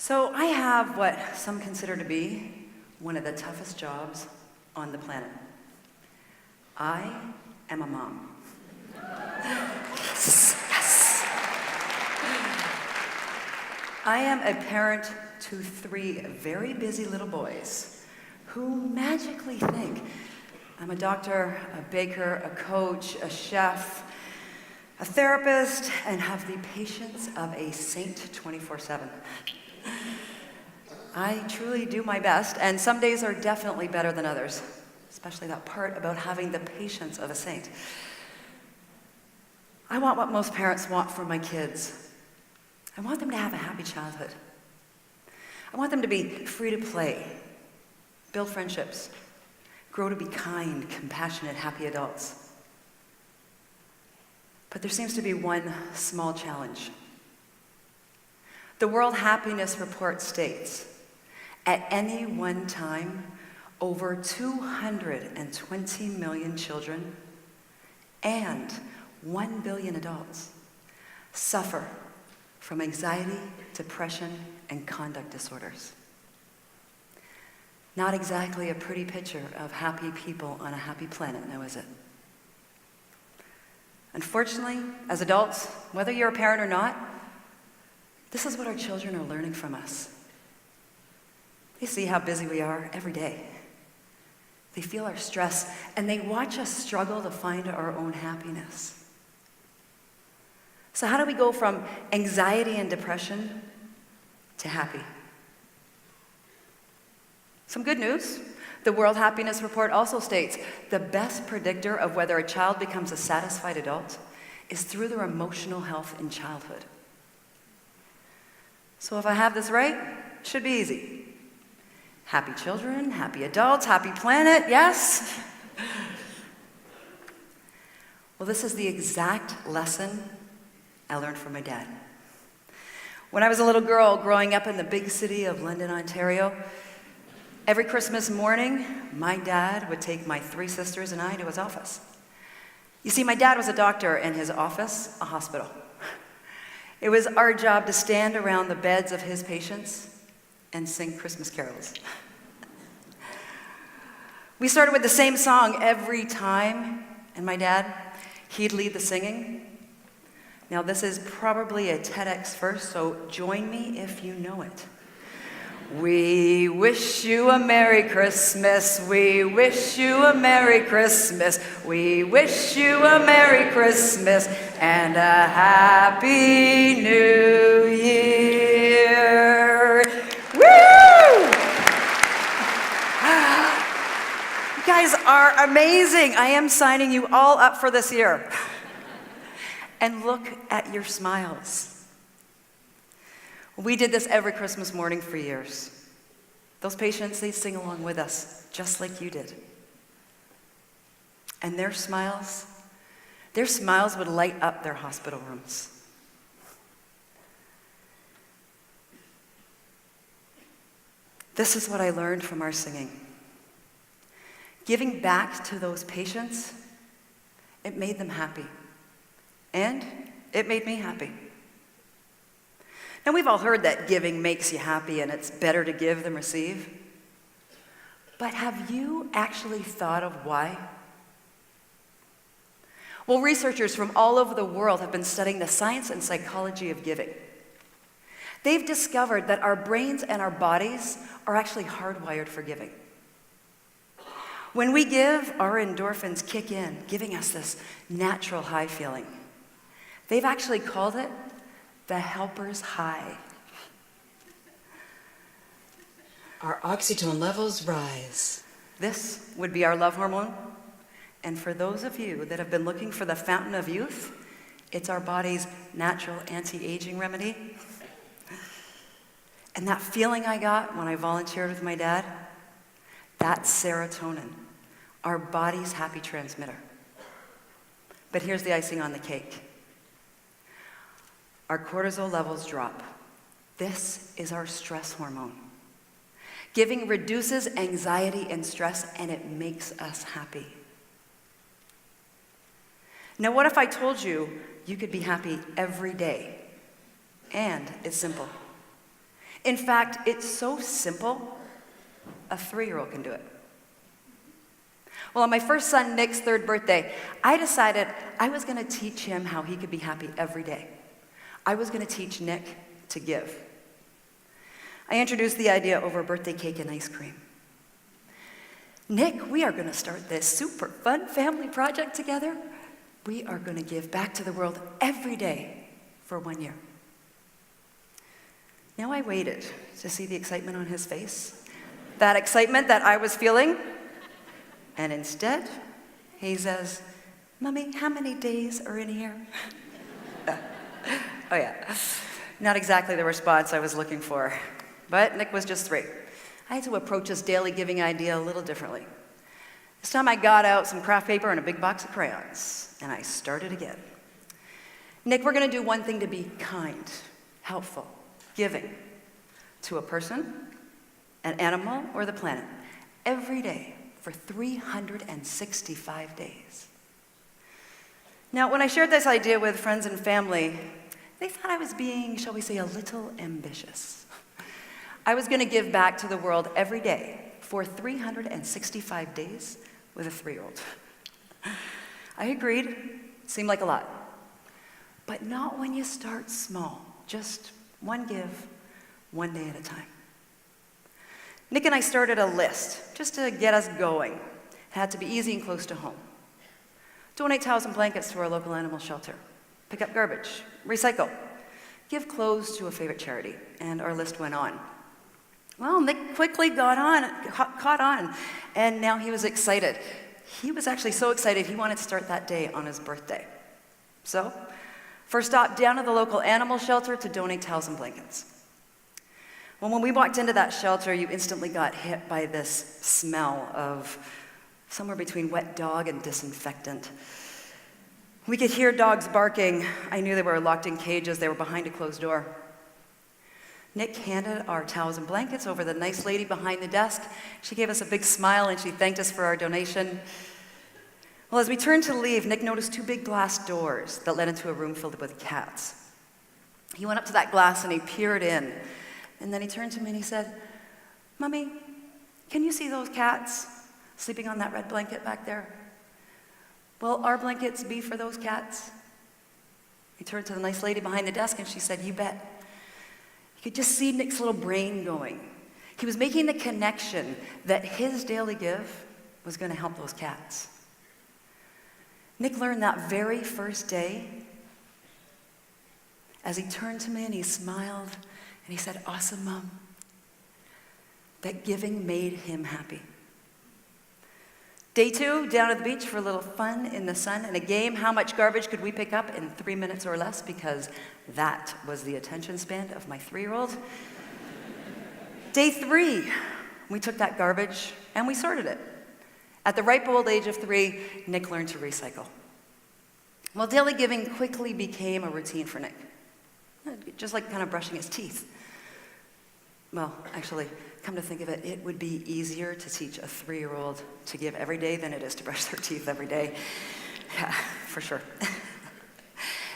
So I have what some consider to be one of the toughest jobs on the planet. I am a mom. Yes, yes. I am a parent to 3 very busy little boys who magically think I'm a doctor, a baker, a coach, a chef, a therapist, and have the patience of a saint 24/7. I truly do my best, and some days are definitely better than others, especially that part about having the patience of a saint. I want what most parents want for my kids. I want them to have a happy childhood. I want them to be free to play, build friendships, grow to be kind, compassionate, happy adults. But there seems to be one small challenge. The World Happiness Report states, at any one time, over 220 million children and 1 billion adults suffer from anxiety, depression, and conduct disorders. Not exactly a pretty picture of happy people on a happy planet, now is it? Unfortunately, as adults, whether you're a parent or not, this is what our children are learning from us. They see how busy we are every day. They feel our stress, and they watch us struggle to find our own happiness. So how do we go from anxiety and depression to happy? Some good news. The World Happiness Report also states the best predictor of whether a child becomes a satisfied adult is through their emotional health in childhood. So if I have this right, it should be easy. Happy children, happy adults, happy planet, yes? Well, this is the exact lesson I learned from my dad. When I was a little girl growing up in the big city of London, Ontario, every Christmas morning, my dad would take my 3 sisters and I to his office. You see, my dad was a doctor and his office, a hospital. It was our job to stand around the beds of his patients and sing Christmas carols. We started with the same song every time, and my dad, he'd lead the singing. Now this is probably a TEDx first, so join me if you know it. We wish you a Merry Christmas. We wish you a Merry Christmas. We wish you a Merry Christmas and a Happy New Year. Woo! You guys are amazing. I am signing you all up for this year. And look at your smiles. We did this every Christmas morning for years. Those patients, they sing along with us, just like you did. And their smiles would light up their hospital rooms. This is what I learned from our singing. Giving back to those patients, it made them happy. And it made me happy. Now, we've all heard that giving makes you happy and it's better to give than receive. But have you actually thought of why? Well, researchers from all over the world have been studying the science and psychology of giving. They've discovered that our brains and our bodies are actually hardwired for giving. When we give, our endorphins kick in, giving us this natural high feeling. They've actually called it the helper's high. Our oxytocin levels rise. This would be our love hormone. And for those of you that have been looking for the fountain of youth, it's our body's natural anti-aging remedy. And that feeling I got when I volunteered with my dad, that's serotonin, our body's happy transmitter. But here's the icing on the cake. Our cortisol levels drop. This is our stress hormone. Giving reduces anxiety and stress, and it makes us happy. Now, what if I told you you could be happy every day? And it's simple. In fact, it's so simple, a 3-year-old can do it. Well, on my first son, Nick's 3rd birthday, I decided I was going to teach him how he could be happy every day. I was going to teach Nick to give. I introduced the idea over birthday cake and ice cream. Nick, we are going to start this super fun family project together. We are going to give back to the world every day for 1 year. Now I waited to see the excitement on his face, that excitement that I was feeling. And instead, he says, "Mommy, how many days are in here?" Oh yeah, not exactly the response I was looking for. But Nick was just 3. I had to approach this daily giving idea a little differently. This time I got out some craft paper and a big box of crayons, and I started again. Nick, we're gonna do one thing to be kind, helpful, giving to a person, an animal, or the planet every day for 365 days. Now, when I shared this idea with friends and family, they thought I was being, shall we say, a little ambitious. I was gonna give back to the world every day for 365 days with a 3-year-old. I agreed, it seemed like a lot. But not when you start small, just one give, one day at a time. Nick and I started a list just to get us going. It had to be easy and close to home. Donate towels and blankets to our local animal shelter. Pick up garbage, recycle, give clothes to a favorite charity, and our list went on. Well, Nick quickly caught on, and now he was excited. He was actually so excited he wanted to start that day on his birthday. So, first stop down to the local animal shelter to donate towels and blankets. Well, when we walked into that shelter, you instantly got hit by this smell of somewhere between wet dog and disinfectant. We could hear dogs barking. I knew they were locked in cages. They were behind a closed door. Nick handed our towels and blankets over to the nice lady behind the desk. She gave us a big smile and she thanked us for our donation. Well, as we turned to leave, Nick noticed 2 big glass doors that led into a room filled with cats. He went up to that glass and he peered in. And then he turned to me and he said, "Mommy, can you see those cats sleeping on that red blanket back there? Will our blankets be for those cats?" He turned to the nice lady behind the desk and she said, "You bet." You could just see Nick's little brain going. He was making the connection that his daily give was going to help those cats. Nick learned that very first day, as he turned to me and he smiled and he said, "Awesome, Mom," that giving made him happy. Day 2, down at the beach for a little fun in the sun and a game. How much garbage could we pick up in 3 minutes or less? Because that was the attention span of my 3-year-old. Day 3, we took that garbage and we sorted it. At the ripe old age of 3, Nick learned to recycle. Well, daily giving quickly became a routine for Nick, just like kind of brushing his teeth. Well, actually, come to think of it, it would be easier to teach a 3-year-old to give every day than it is to brush their teeth every day. Yeah, for sure.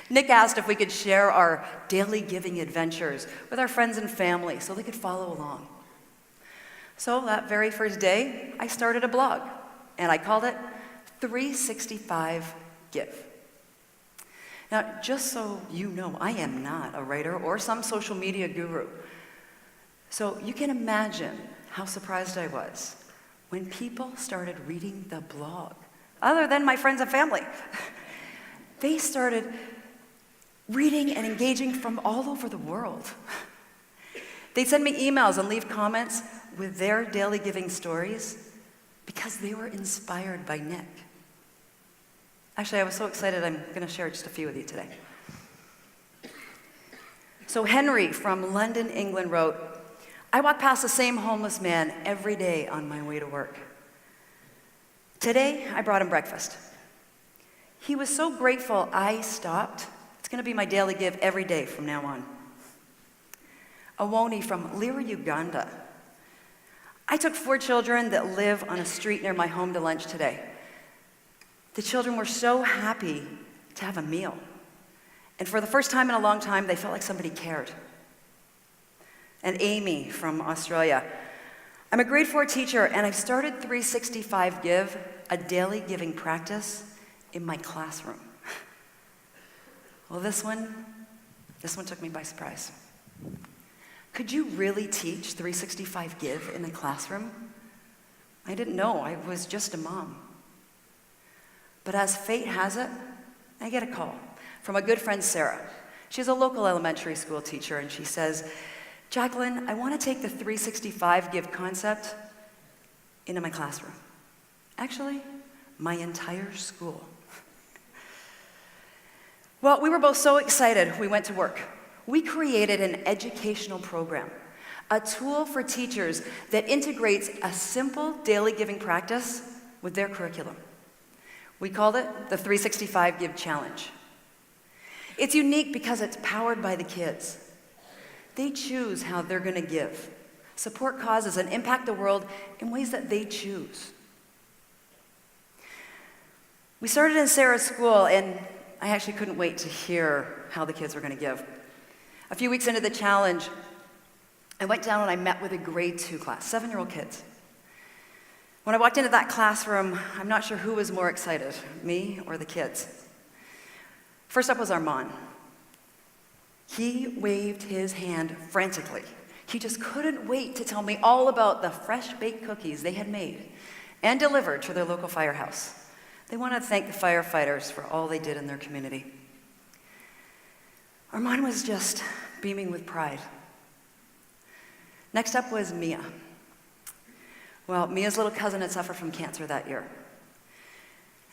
Nick asked if we could share our daily giving adventures with our friends and family so they could follow along. So that very first day, I started a blog, and I called it 365 Give. Now, just so you know, I am not a writer or some social media guru. So you can imagine how surprised I was when people started reading the blog, other than my friends and family. They started reading and engaging from all over the world. They'd send me emails and leave comments with their daily giving stories because they were inspired by Nick. Actually, I was so excited, I'm going to share just a few with you today. So Henry from London, England wrote, "I walk past the same homeless man every day on my way to work. Today, I brought him breakfast. He was so grateful I stopped. It's going to be my daily give every day from now on." Awoni from Lira, Uganda. "I took 4 children that live on a street near my home to lunch today. The children were so happy to have a meal. And for the first time in a long time, they felt like somebody cared." and Amy from Australia. I'm a grade 4 teacher, and I've started 365 Give, a daily giving practice, in my classroom. Well, this one took me by surprise. Could you really teach 365 Give in a classroom? I didn't know. I was just a mom. But as fate has it, I get a call from a good friend, Sarah. She's a local elementary school teacher, and she says, Jacqueline, I want to take the 365 Give concept into my classroom. Actually, my entire school. Well, we were both so excited, we went to work. We created an educational program, a tool for teachers that integrates a simple daily giving practice with their curriculum. We called it the 365 Give Challenge. It's unique because it's powered by the kids. They choose how they're going to give, support causes, and impact the world in ways that they choose. We started in Sarah's school, and I actually couldn't wait to hear how the kids were going to give. A few weeks into the challenge, I went down and I met with a grade 2 class, 7-year-old kids. When I walked into that classroom, I'm not sure who was more excited, me or the kids. First up was Armand. He waved his hand frantically. He just couldn't wait to tell me all about the fresh-baked cookies they had made and delivered to their local firehouse. They wanted to thank the firefighters for all they did in their community. Armand was just beaming with pride. Next up was Mia. Well, Mia's little cousin had suffered from cancer that year.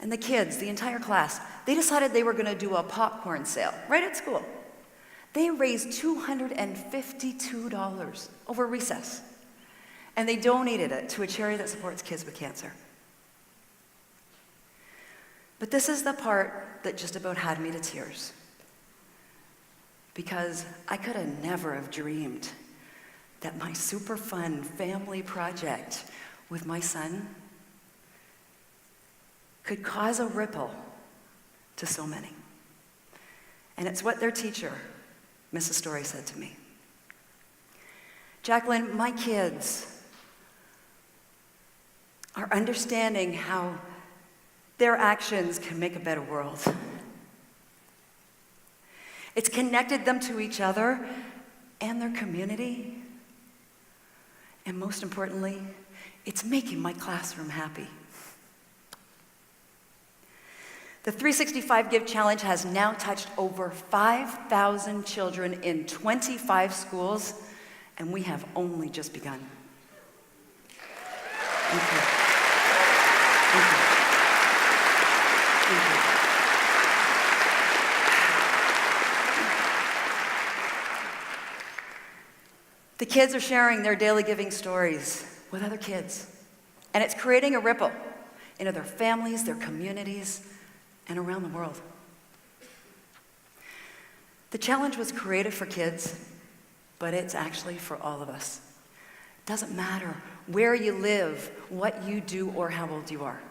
And the kids, the entire class, they decided they were going to do a popcorn sale right at school. They raised $252 over recess, and they donated it to a charity that supports kids with cancer. But this is the part that just about had me to tears, because I could have never have dreamed that my super fun family project with my son could cause a ripple to so many. And it's what their teacher, Mrs. Story, said to me. Jacqueline, my kids are understanding how their actions can make a better world. It's connected them to each other and their community. And most importantly, it's making my classroom happy. The 365 Give Challenge has now touched over 5,000 children in 25 schools, and we have only just begun. Thank you. Thank you. Thank you. The kids are sharing their daily giving stories with other kids, and it's creating a ripple into their families, their communities, and around the world. The challenge was created for kids, but it's actually for all of us. It doesn't matter where you live, what you do, or how old you are.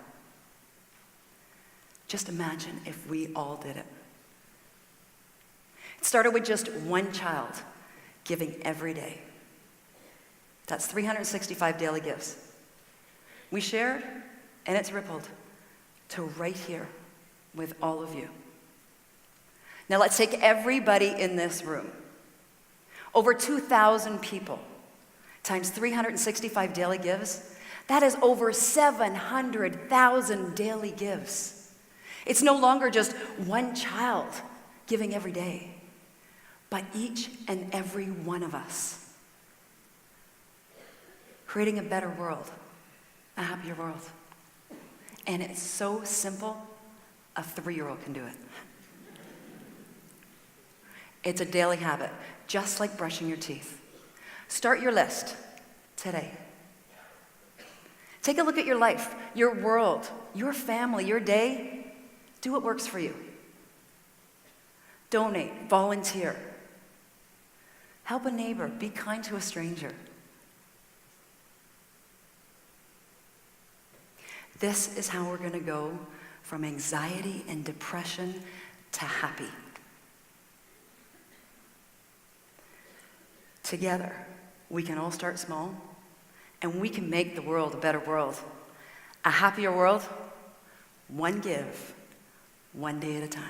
Just imagine if we all did it. It started with just one child giving every day. That's 365 daily gives. We shared, and it's rippled to right here with all of you. Now let's take everybody in this room. Over 2,000 people times 365 daily gives. That is over 700,000 daily gives. It's no longer just one child giving every day, but each and every one of us creating a better world, a happier world. And it's so simple, a 3-year-old can do it. It's a daily habit, just like brushing your teeth. Start your list today. Take a look at your life, your world, your family, your day. Do what works for you. Donate, volunteer. Help a neighbor, be kind to a stranger. This is how we're going to go from anxiety and depression to happy. Together, we can all start small, and we can make the world a better world, a happier world, one give, one day at a time.